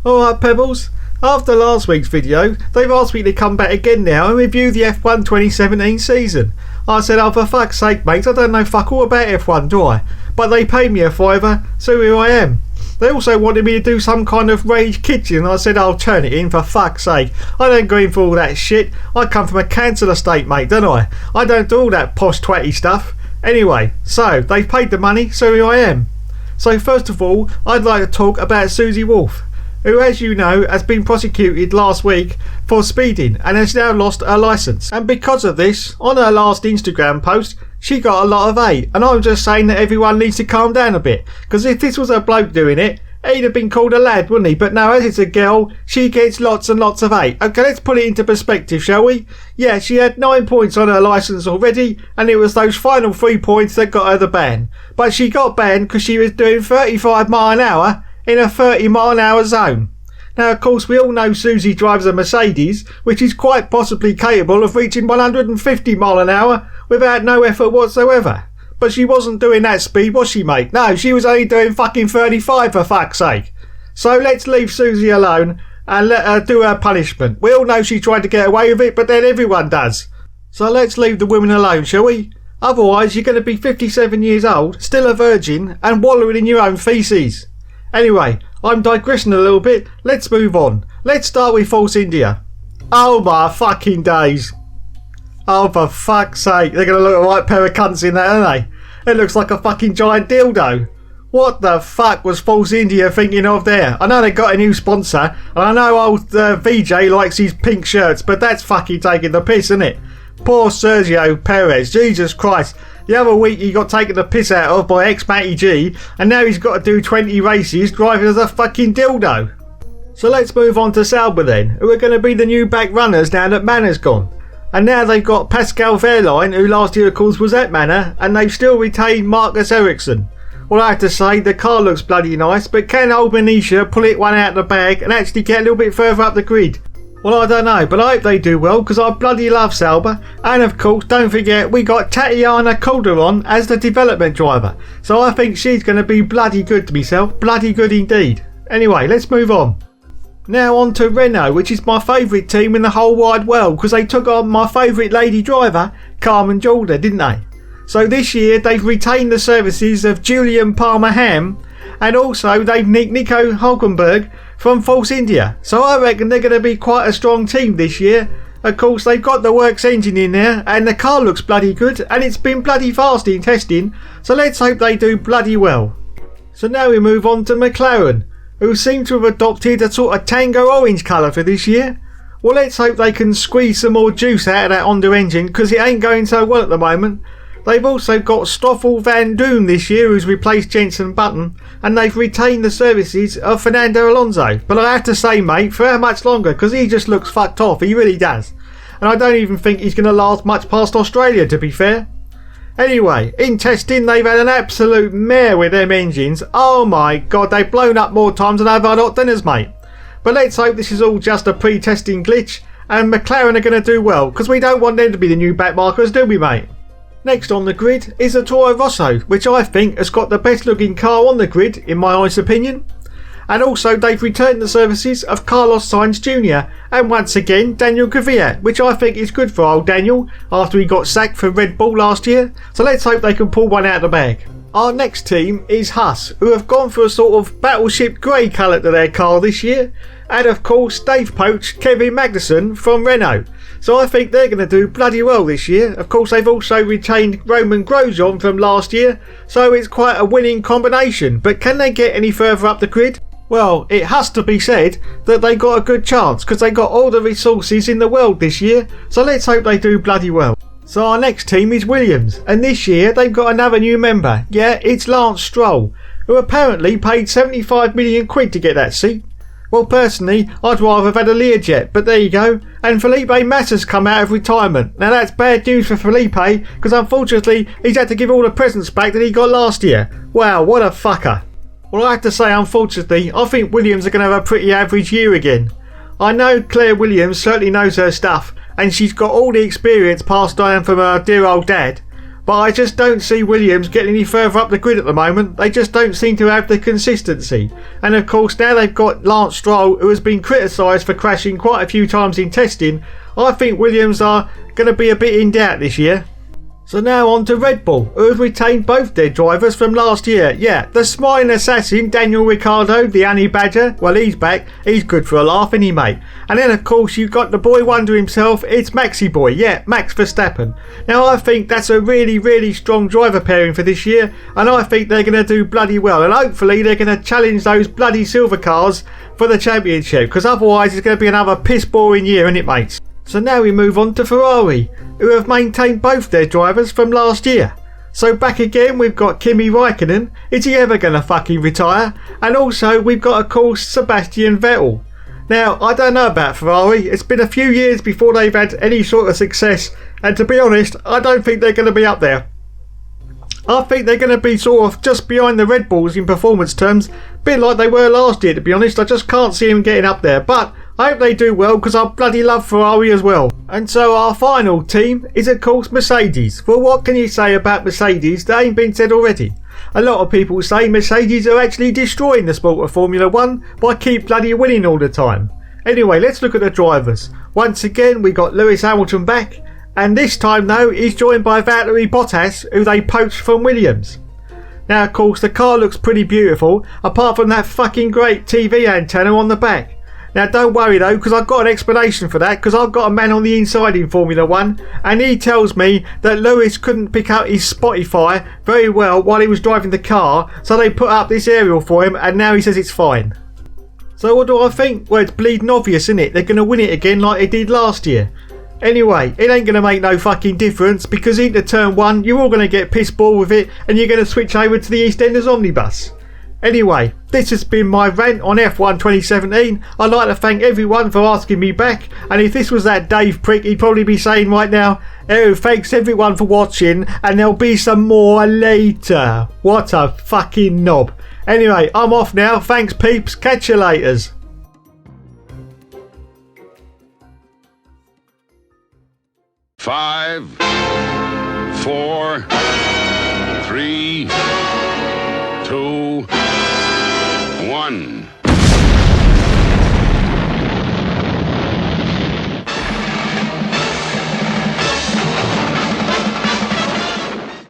Alright Pebbles, after last week's video, they've asked me to come back again now and review the F1 2017 season. I said, oh for fuck's sake mates, I don't know fuck all about F1 do I? But they paid me a fiver, so here I am. They also wanted me to do some kind of rage kitchen and I said I'll turn it in for fuck's sake. I don't go in for all that shit. I come from a council estate mate, don't I? I don't do all that posh twatty stuff. Anyway, so they've paid the money, so here I am. So first of all, I'd like to talk about Susie Wolff, who as you know has been prosecuted last week for speeding and has now lost her licence. And because of this, on her last Instagram post, she got a lot of hate, and I'm just saying that everyone needs to calm down a bit, because if this was a bloke doing it, he'd have been called a lad, wouldn't he? But no, as it's a girl, she gets lots and lots of hate. Okay, let's put it into perspective, shall we? Yeah, she had 9 points on her licence already, and it was those final 3 points that got her the ban. But she got banned because she was doing 35 mile an hour in a 30 mile an hour zone. Now of course we all know Susie drives a Mercedes, which is quite possibly capable of reaching 150 mile an hour without no effort whatsoever. But she wasn't doing that speed, was she mate? No, she was only doing fucking 35 for fuck's sake. So let's leave Susie alone and let her do her punishment. We all know she tried to get away with it, but then everyone does. So let's leave the women alone, shall we? Otherwise you're going to be 57 years old, still a virgin, and wallowing in your own faeces. Anyway, I'm digressing a little bit. Let's move on. Let's start with Force India. Oh my fucking days. Oh for fuck's sake, they're going to look a right pair of cunts in that, aren't they? It looks like a fucking giant dildo. What the fuck was Force India thinking of there? I know they got a new sponsor, and I know old VJ likes his pink shirts, but that's fucking taking the piss, isn't it? Poor Sergio Perez, Jesus Christ. The other week he got taken the piss out of by ex-Matty G, and now he's got to do 20 races driving as a fucking dildo. So let's move on to Sauber then, who are going to be the new back runners now that Mannor's gone. And now they've got Pascal Wehrlein, who last year of course was at Manor, and they've still retained Marcus Ericsson. Well, I have to say the car looks bloody nice, but can old Benicia pull it one out of the bag and actually get a little bit further up the grid? Well, I don't know, but I hope they do well, because I bloody love Sauber. And of course, don't forget, we got Tatiana Calderon as the development driver. So I think she's going to be bloody good to myself. Bloody good indeed. Anyway, let's move on. Now on to Renault, which is my favourite team in the whole wide world, because they took on my favourite lady driver, Carmen Jordan, didn't they? So this year, they've retained the services of Julian Palmer-Ham, and also they've nicked Nico Hulkenberg from Force India. So I reckon they're going to be quite a strong team this year. Of course they've got the works engine in there and the car looks bloody good and it's been bloody fast in testing, so let's hope they do bloody well. So now we move on to McLaren, who seem to have adopted a sort of tango orange colour for this year. Well, let's hope they can squeeze some more juice out of that Honda engine, because it ain't going so well at the moment. They've also got Stoffel Van Doon this year, who's replaced Jenson Button, and they've retained the services of Fernando Alonso. But I have to say, mate, for how much longer? Because he just looks fucked off, he really does. And I don't even think he's going to last much past Australia, to be fair. Anyway, in testing, they've had an absolute mare with them engines. Oh my god, they've blown up more times than I've had hot dinners, mate. But let's hope this is all just a pre-testing glitch, and McLaren are going to do well, because we don't want them to be the new backmarkers, do we, mate? Next on the grid is the Toro Rosso, which I think has got the best looking car on the grid, in my honest opinion. And also they've returned the services of Carlos Sainz Jr. and once again Daniel Kvyat, which I think is good for old Daniel after he got sacked from Red Bull last year. So let's hope they can pull one out of the bag. Our next team is Haas, who have gone for a sort of battleship grey colour to their car this year. And of course they've poached Kevin Magnussen from Renault. So I think they're going to do bloody well this year. Of course they've also retained Roman Grosjean from last year, so it's quite a winning combination. But can they get any further up the grid? Well, it has to be said that they got a good chance, because they got all the resources in the world this year, so let's hope they do bloody well. So our next team is Williams, and this year they've got another new member. Yeah, it's Lance Stroll, who apparently paid 75 million quid to get that seat. Well, personally, I'd rather have had a Learjet, but there you go. And Felipe Massa's come out of retirement. Now that's bad news for Felipe, because unfortunately he's had to give all the presents back that he got last year. Wow, what a fucker. Well, I have to say, unfortunately, I think Williams are going to have a pretty average year again. I know Claire Williams certainly knows her stuff, and she's got all the experience passed down from her dear old dad. but I just don't see Williams getting any further up the grid at the moment. They just don't seem to have the consistency. And of course now they've got Lance Stroll, who has been criticised for crashing quite a few times in testing. I think Williams are going to be a bit in doubt this year. So now on to Red Bull, who have retained both their drivers from last year. Yeah, the smiling assassin Daniel Ricciardo, the honey badger, well, he's back. He's good for a laugh, isn't he, mate? And then of course you've got the boy wonder himself, it's Maxi boy, yeah, Max Verstappen. Now I think that's a really strong driver pairing for this year, and I think they're going to do bloody well, and hopefully they're going to challenge those bloody silver cars for the championship, because otherwise it's going to be another piss boring year, isn't it, mates? So now we move on to Ferrari, who have maintained both their drivers from last year. So back again we've got Kimi Raikkonen, is he ever going to fucking retire? And also we've got of course Sebastian Vettel. Now I don't know about Ferrari, it's been a few years before they've had any sort of success, and to be honest I don't think they're going to be up there. I think they're going to be sort of just behind the Red Bulls in performance terms, a bit like they were last year to be honest. I just can't see them getting up there, but I hope they do well because I bloody love Ferrari as well. And so our final team is of course Mercedes. Well, what can you say about Mercedes that ain't been said already? A lot of people say Mercedes are actually destroying the sport of Formula 1 by keep bloody winning all the time. Anyway, let's look at the drivers. Once again we got Lewis Hamilton back, and this time though he's joined by Valtteri Bottas, who they poached from Williams. Now of course the car looks pretty beautiful, apart from that fucking great TV antenna on the back. Now don't worry though, because I've got an explanation for that, because I've got a man on the inside in Formula 1 and he tells me that Lewis couldn't pick up his Spotify very well while he was driving the car, so they put up this aerial for him and now he says it's fine. So what do I think? Well, it's bleeding obvious, isn't it? They're going to win it again like they did last year. Anyway, it ain't going to make no fucking difference, because into turn 1 you're all going to get piss ball with it and you're going to switch over to the EastEnders Omnibus. Anyway, this has been my rant on F1 2017. I'd like to thank everyone for asking me back, and if this was that Dave prick he'd probably be saying right now, oh thanks everyone for watching and there'll be some more later. What a fucking knob. Anyway, I'm off now, thanks peeps, catch you laters. Five, 4, 3, 2, 1.